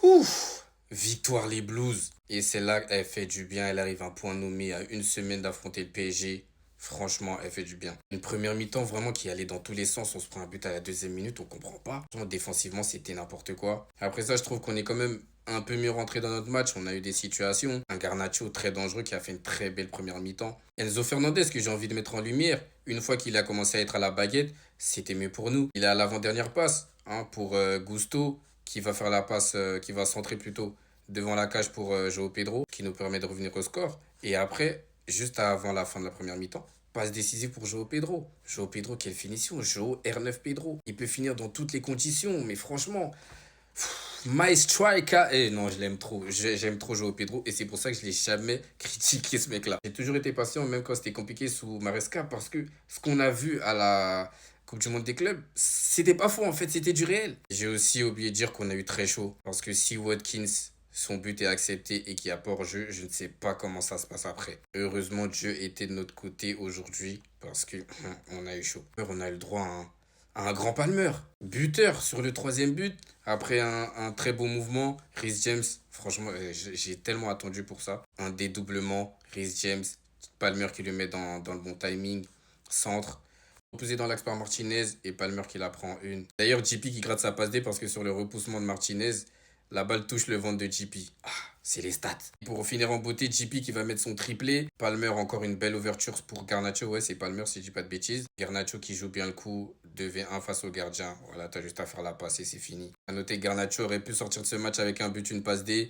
Ouf! Victoire les Blues. Et celle-là, elle fait du bien. Elle arrive à un point nommé à une semaine d'affronter le PSG. Franchement, elle fait du bien. Une première mi-temps vraiment qui allait dans tous les sens. On se prend un but à la deuxième minute, on comprend pas. Défensivement, c'était n'importe quoi. Après ça, je trouve qu'on est quand même un peu mieux rentré dans notre match. On a eu des situations. Un Garnacho très dangereux qui a fait une très belle première mi-temps. Enzo Fernandez, que j'ai envie de mettre en lumière. Une fois qu'il a commencé à être à la baguette, c'était mieux pour nous. Il est à l'avant-dernière passe pour Gusto qui va faire la passe, qui va centrer plutôt devant la cage pour Joao Pedro, qui nous permet de revenir au score. Et après, juste avant la fin de la première mi-temps, passe décisive pour Joao Pedro. Joao Pedro, quelle finition. Joao R9 Pedro. Il peut finir dans toutes les conditions, mais franchement, my striker. Eh non, je l'aime trop. J'aime trop Joao Pedro et c'est pour ça que je l'ai jamais critiqué ce mec-là. J'ai toujours été patient, même quand c'était compliqué sous Maresca, parce que ce qu'on a vu à la Coupe du Monde des clubs, c'était pas faux en fait, c'était du réel. J'ai aussi oublié de dire qu'on a eu très chaud, parce que si Watkins, son but est accepté et qu'il y a pas hors-jeu, je ne sais pas comment ça se passe après. Heureusement, Dieu était de notre côté aujourd'hui, parce que on a eu chaud. On a eu le droit à un grand Palmer. Buteur sur le troisième but. Après un très beau mouvement. Rhys James, franchement, j'ai tellement attendu pour ça. Un dédoublement. Rhys James, Palmer qui le met dans le bon timing. Centre. Repoussé dans l'axe par Martinez et Palmer qui la prend en une. D'ailleurs, JP qui gratte sa passe D parce que sur le repoussement de Martinez, la balle touche le ventre de JP. Ah, c'est les stats. Pour finir en beauté, JP qui va mettre son triplé. Palmer, encore une belle ouverture pour Garnacho. Ouais, c'est Palmer si je dis pas de bêtises. Garnacho qui joue bien le coup. 2v1 face au gardien. Voilà, t'as juste à faire la passe et c'est fini. À noter que Garnacho aurait pu sortir de ce match avec un but, une passe D.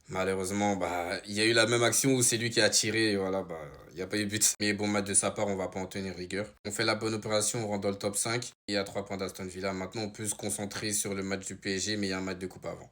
Malheureusement, il y a eu la même action où c'est lui qui a tiré. Et voilà, il n'y a pas eu but. Mais bon match de sa part, on va pas en tenir rigueur. On fait la bonne opération, on rentre dans le top 5. Et à 3 points d'Aston Villa. Maintenant, on peut se concentrer sur le match du PSG, mais il y a un match de coupe avant.